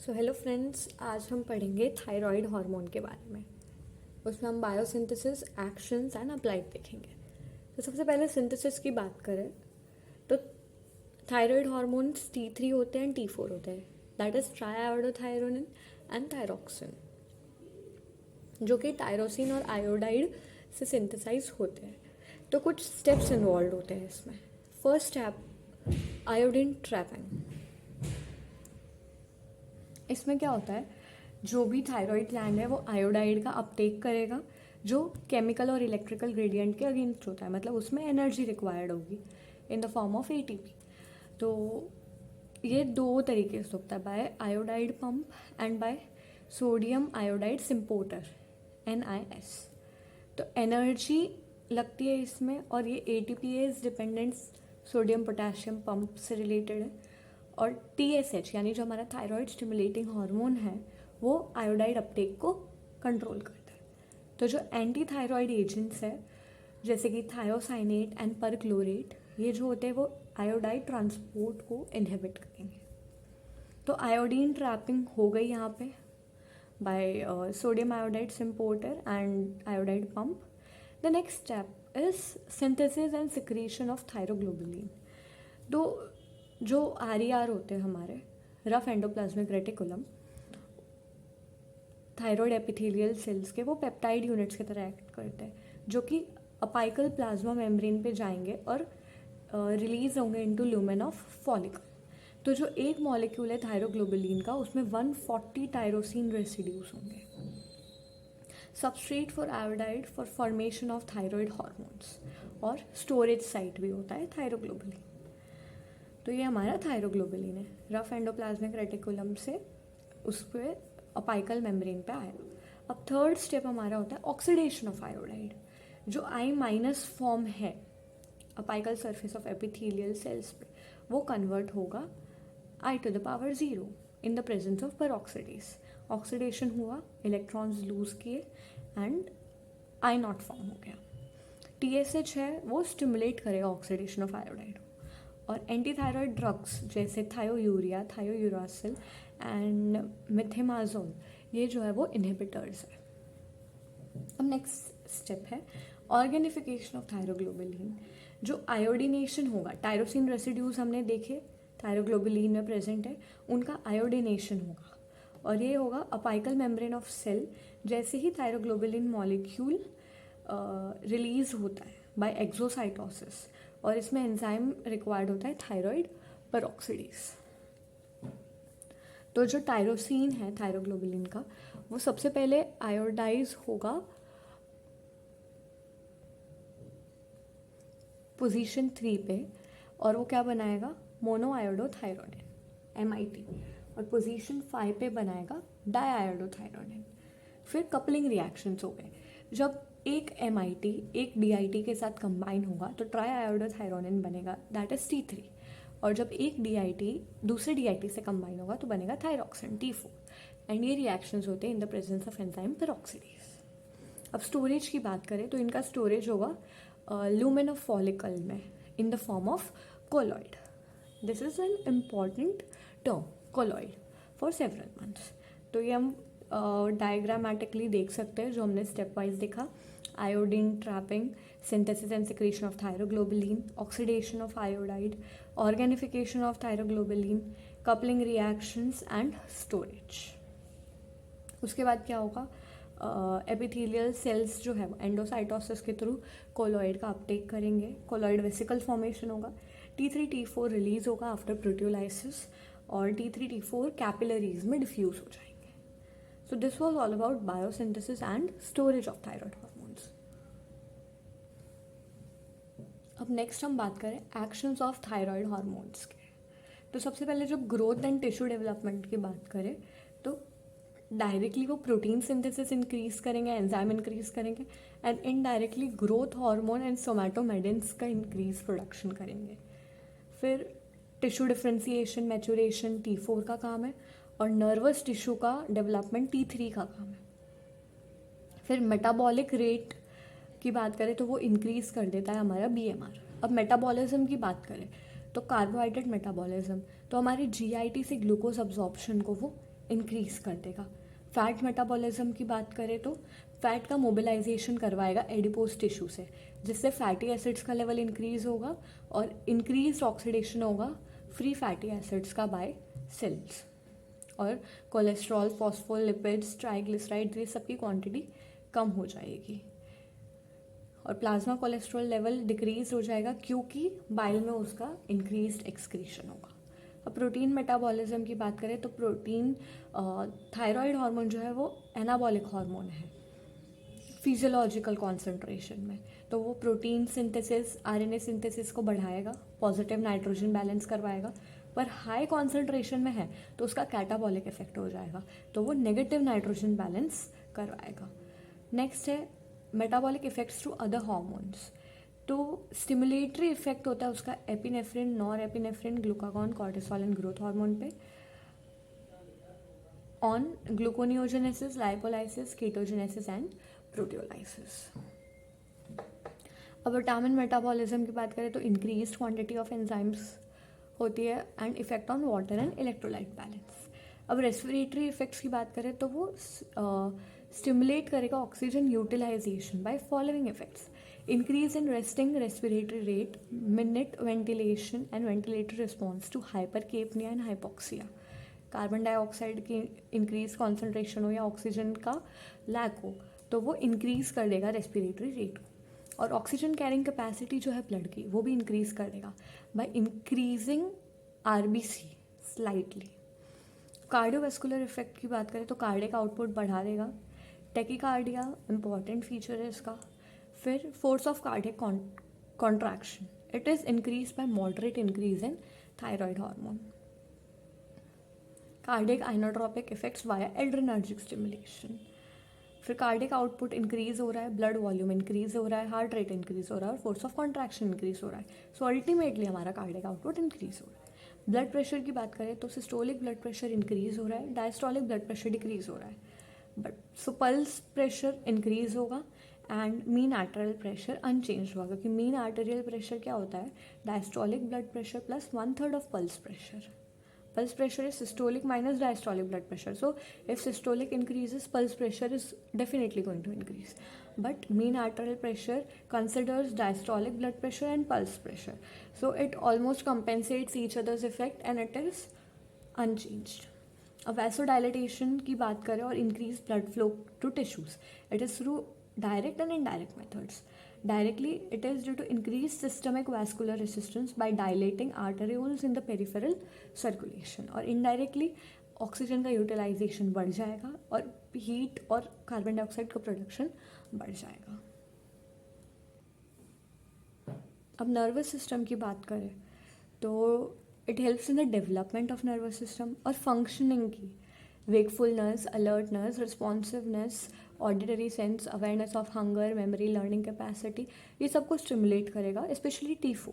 So hello friends, आज हम पढ़ेंगे थायराइड हार्मोन के बारे में। उसमें हम बायोसिंथेसिस, एक्शंस एंड अप्लाइड देखेंगे। तो सबसे पहले सिंथेसिस की बात करें तो थायराइड हार्मोन्स T3 होते हैं, T4 होते हैं, that is triiodothyronine and thyroxine, जो कि टायरोसिन और आयोडाइड से सिंथेसाइज होते हैं। तो कुछ स्टेप्स इन्वॉल्व होते हैं इसमें। First step, iodine trapping. इसमें क्या होता है, जो भी थायराइड ग्लैंड है वो आयोडाइड का अपटेक करेगा, जो केमिकल और इलेक्ट्रिकल ग्रेडियंट के अगेंस्ट होता है, मतलब उसमें एनर्जी रिक्वायर्ड होगी in the form of ATP. तो ये दो तरीके से होता है, by iodide pump and by sodium iodide symporter NIS। तो एनर्जी लगती है इसमें, और ये ATPase dependent sodium potassium pump से रिलेटेड है। और TSH यानी जो हमारा थायराइड स्टिमुलेटिंग हार्मोन है वो आयोडाइड अपटेक को कंट्रोल करता है। तो जो एंटी थायराइड एजेंट्स है जैसे कि थायोसाइनेट एंड परक्लोरेट, ये जो होते हैं वो आयोडाइड ट्रांसपोर्ट को इनहिबिट करेंगे। तो आयोडीन ट्रैपिंग हो गई यहाँ पे by sodium iodide symporter and iodide pump. The next step is synthesis and secretion of thyroglobulin. तो जो RER होते हैं हमारे, rough endoplasmic reticulum, thyroid epithelial cells के, वो पेप्टाइड यूनिट्स की तरह एक्ट करते हैं, जो कि अपाइकल प्लाज्मा मेम्ब्रेन पे जाएंगे और रिलीज होंगे इनटू ल्यूमेन ऑफ फॉलिकल। तो जो एक मॉलिक्यूल है थायरोग्लोबुलिन का, उसमें 140 टायरोसिन रेसिड्यूज होंगे, substrate for iodide for formation of thyroid hormones, और स्टोरेज साइट भी होता है थायरोग्लोबुलिन। तो ये हमारा थायरोग्लोबुलिन है, रफ एंडोप्लाज्मिक रेटिकुलम से उस पर अपाइकल मेम्ब्रेन पे आया। अब थर्ड स्टेप हमारा होता है ऑक्सीडेशन ऑफ आयोडाइड। जो I- फॉर्म है apical surface of epithelial cells पे, वो कन्वर्ट होगा I⁻0 in the presence of peroxidase. Oxidation हुआ, इलेक्ट्रॉन्स लूज किए एंड I0 फॉर्म हो गया। TSH है वो स्टिमुलेट करेगा ऑक्सीडेशन ऑफ आयोडाइड। और एंटी थायराइड ड्रग्स जैसे थायोयूरिया, थायोयूरासिल एंड मिथेमाजोल, ये जो है वो इनहिबिटर्स है। अब नेक्स्ट स्टेप है ऑर्गेनिफिकेशन ऑफ थायरोग्लोबुलिन। जो आयोडिनेशन होगा, टायरोसिन रेसिड्यूज हमने देखे थायरोग्लोबुलिन में प्रेजेंट है, उनका आयोडिनेशन होगा, और ये होगा अपाइकल मेम्ब्रेन ऑफ सेल। जैसे ही थायरोग्लोबुलिन मॉलिक्यूल रिलीज होता है बाय एक्सोसाइटोसिस, और इसमें एंजाइम रिक्वायर्ड होता है थायराइड पेरोक्सिडेज। तो जो टायरोसिन है थायरोग्लोबुलिन का, वो सबसे पहले आयोडाइज होगा पोजीशन 3 पे, और वो क्या बनाएगा, मोनोआयोडोथायरोनिन MIT, और पोजीशन 5 पे बनाएगा डाईआयोडोथायरोनिन। फिर कपलिंग रिएक्शंस हो गए, जब एक MIT एक DIT के साथ कंबाइन होगा तो ट्राईआयोडोथायरोनिन बनेगा, दैट इज T3। और जब एक DIT दूसरे DIT से कंबाइन होगा तो बनेगा थायरोक्सिन T4। एंड ये रिएक्शंस होते हैं in the presence of enzyme peroxidase. अब स्टोरेज की बात करें तो इनका स्टोरेज होगा ल्यूमेन ऑफ फॉलिकल में इन the form of colloid. This is an important term, colloid, for several months. तो ये हम डायग्रामेटिकली देख सकते हैं जो हमने स्टेप वाइज देखा। Iodine trapping, synthesis and secretion of thyroglobulin, oxidation of iodide, organification of thyroglobulin, coupling reactions and storage. उसके बाद क्या होगा, एपिथेलियल सेल्स जो है एंडोसाइटोसिस के थ्रू कोलॉइड का अपटेक करेंगे, कोलॉइड वेसिकल फॉर्मेशन होगा, T3 T4 रिलीज होगा आफ्टर प्रोटियोलाइसिस, और T3 T4 कैपिलरीज में डिफ्यूज हो जाएंगे। So this was all about biosynthesis and storage of thyroid hormones. अब नेक्स्ट हम बात करें एक्शंस ऑफ थायराइड हार्मोन्स के। तो सबसे पहले जब ग्रोथ एंड टिश्यू डेवलपमेंट की बात करें तो डायरेक्टली वो प्रोटीन सिंथेसिस इंक्रीज करेंगे, एंजाइम इंक्रीज करेंगे, and indirectly growth hormone and somatomedins का इंक्रीज प्रोडक्शन करेंगे। फिर टिश्यू डिफ्रेंसिएशन, मैचुरेशन T4 का काम है, और नर्वस टिश्यू का डेवलपमेंट T3 का काम है। फिर मेटाबॉलिक रेट की बात करें तो वो इंक्रीज कर देता है हमारा BMR। अब मेटाबॉलिज्म की बात करें तो कार्बोहाइड्रेट मेटाबॉलिज्म, तो हमारे GIT से ग्लूकोज अब्जॉर्प्शन को वो इंक्रीज कर देगा। फैट मेटाबॉलिज्म की बात करें तो फैट का मोबिलाइजेशन करवाएगा एडिपोज टिश्यू से, जिससे फैटी एसिड्स का लेवल इंक्रीज होगा और इंक्रीज ऑक्सीडेशन होगा फ्री फैटी एसिड्स का बाय सेल्स, और कोलेस्ट्रॉल, फॉस्फोलिपिड्स, ट्राइग्लिसराइड, ये सब की क्वांटिटी कम हो जाएगी और प्लाज्मा कोलेस्ट्रॉल लेवल डिक्रीज हो जाएगा क्योंकि बाइल में उसका इंक्रीज्ड एक्सक्रीशन होगा। अब प्रोटीन मेटाबॉलिज्म की बात करें तो प्रोटीन थायराइड हार्मोन जो है वो एनाबॉलिक हार्मोन है फिजियोलॉजिकल कॉन्सेंट्रेशन में, तो वो प्रोटीन सिंथेसिस, आरएनए सिंथेसिस को बढ़ाएगा, पॉजिटिव नाइट्रोजन बैलेंस करवाएगा, पर हाई कॉन्सेंट्रेशन में है तो उसका कैटाबॉलिक इफेक्ट हो जाएगा, तो वो नेगेटिव नाइट्रोजन बैलेंस करवाएगा। नेक्स्ट है metabolic effects to other hormones. तो स्टिमुलेटरी इफेक्ट होता है उसका epinephrine, nor epinephrine, glucagon, cortisol and growth hormone पे, on gluconeogenesis, lipolysis, ketogenesis and proteolysis. अब विटामिन मेटाबॉलिज्म की बात करें तो इंक्रीज क्वांटिटी ऑफ एंजाइम्स होती है and effect on water and electrolyte balance. अब रेस्पिरेटरी इफेक्ट्स की बात करें तो वो स्टिमुलेट करेगा oxygen utilization by following effects: increase in resting respiratory rate, minute ventilation and ventilatory response to hypercapnia and hypoxia, carbon dioxide की increase concentration हो या ऑक्सीजन का लैक हो तो वो इंक्रीज कर देगा रेस्पिरेटरी रेट को, और ऑक्सीजन कैरिंग कैपेसिटी जो है ब्लड की वो भी इंक्रीज कर देगा by increasing RBC slightly. Cardiovascular effect की बात करें तो कार्डियक आउटपुट बढ़ा देगा, टेकिकार्डिया इंपॉर्टेंट फीचर है इसका। फिर force of cardiac contraction, it is increase by moderate increase in thyroid hormone. Cardiac inotropic effects via adrenergic stimulation. फिर कार्डियक आउटपुट इंक्रीज हो रहा है, ब्लड वॉल्यूम इंक्रीज हो रहा है, हार्ट रेट इंक्रीज हो रहा है और फोर्स ऑफ कॉन्ट्रैक्शन इंक्रीज हो रहा है, सो अल्टीमेटली हमारा कार्डियक आउटपुट इंक्रीज हो रहा है। ब्लड प्रेशर की बात करें तो सिस्टोलिक ब्लड प्रेशर इंक्रीज हो रहा है, डायस्टोलिक ब्लड प्रेशर डिक्रीज हो रहा है, but so pulse pressure increase होगा and mean arterial pressure unchange होगा, क्योंकि मीन आर्टेरियल प्रेशर क्या होता है, diastolic blood pressure plus 1/3 of pulse pressure. Pulse pressure is systolic minus diastolic blood pressure. So if systolic increases, pulse pressure is definitely going to increase. But mean arterial pressure considers diastolic blood pressure and pulse pressure. So it almost compensates each other's effect and it is unchanged. अब vasodilation की बात करें और increase blood flow to tissues, it is through direct and indirect methods. Directly, it is due to increased systemic vascular resistance by dilating arterioles in the peripheral circulation. और indirectly, oxygen का utilisation बढ़ जाएगा और heat और carbon dioxide का production बढ़ जाएगा। अब नर्वस सिस्टम की बात करें तो it helps in the development of nervous system और फंक्शनिंग की, wakefulness, alertness, responsiveness, auditory sense, awareness of hunger, memory, learning capacity, ये सबको स्टिमुलेट करेगा, specially T4,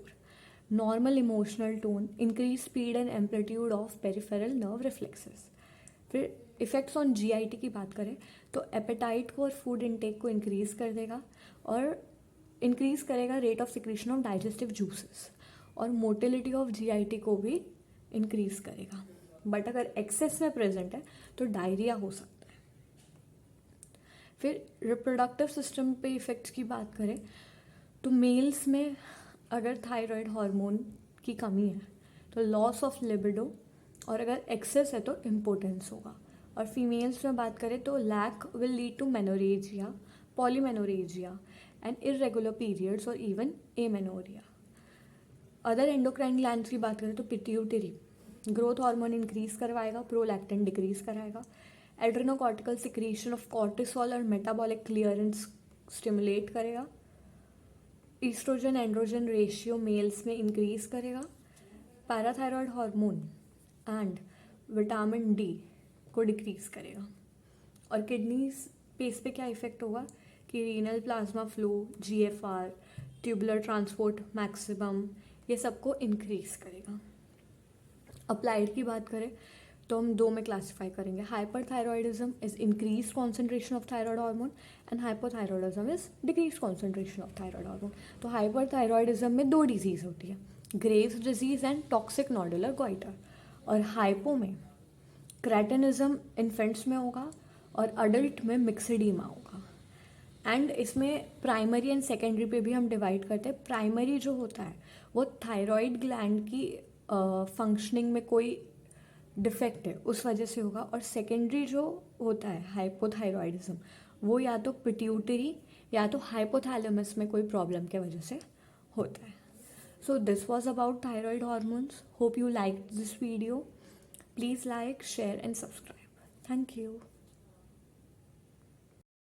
normal emotional tone, increase speed and amplitude of peripheral nerve reflexes. फिर effects on GIT की बात करें तो एपेटाइट को और फूड इनटेक को इंक्रीज कर देगा और इंक्रीज करेगा rate of secretion of digestive juices, और मोटिलिटी ऑफ GIT को भी इंक्रीज करेगा। बट अगर एक्सेस में प्रेजेंट है तो डायरिया हो सकता है। फिर रिप्रोडक्टिव सिस्टम पे इफेक्ट्स की बात करें तो मेल्स में अगर थायराइड हार्मोन की कमी है तो लॉस ऑफ लिबिडो, और अगर एक्सेस है तो इम्पोर्टेंस होगा, और फीमेल्स में बात करें तो lack will lead to menorrhagia, polymenorrhagia and irregular periods और even amenorrhoea. Other endocrine glands की बात करें तो पिट्यूटरी ग्रोथ हार्मोन इंक्रीज करवाएगा, प्रोलैक्टिन डिक्रीज कराएगा, एड्रेनोकॉर्टिकल सिक्रीशन ऑफ कॉर्टिसोल और मेटाबॉलिक क्लियरेंस स्टिमुलेट करेगा, ईस्ट्रोजन एंड्रोजन रेशियो मेल्स में इंक्रीज करेगा, parathyroid hormone and vitamin D को डिक्रीज करेगा, और किडनीज पे इस पे क्या इफेक्ट होगा कि renal plasma flow, GFR, tubular transport maximum, ये सबको इंक्रीज करेगा। अप्लाइड की बात करें तो हम दो में क्लासिफाई करेंगे, hyperthyroidism is increase concentration of thyroid hormone and hypothyroidism is decrease concentration of thyroid hormone. तो हाइपरथायरॉयडिज्म में दो डिजीज होती है, Graves disease and toxic nodular goitre, और हाइपो में क्रेटिनिज्म इन्फेंट्स में होगा और अडल्ट में मिक्सडीमा होगा। एंड इसमें प्राइमरी एंड सेकेंडरी पे भी हम डिवाइड करते हैं। प्राइमरी जो होता है वो थायराइड ग्लैंड की फंक्शनिंग में कोई डिफेक्ट है उस वजह से होगा, और सेकेंडरी जो होता है हाइपोथायरॉयडिज्म वो या तो पिट्यूटरी या तो हाइपोथैलेमस में कोई प्रॉब्लम के वजह से होता है। So this was about thyroid hormones. Hope you like this video. Please like, share and subscribe. Thank you.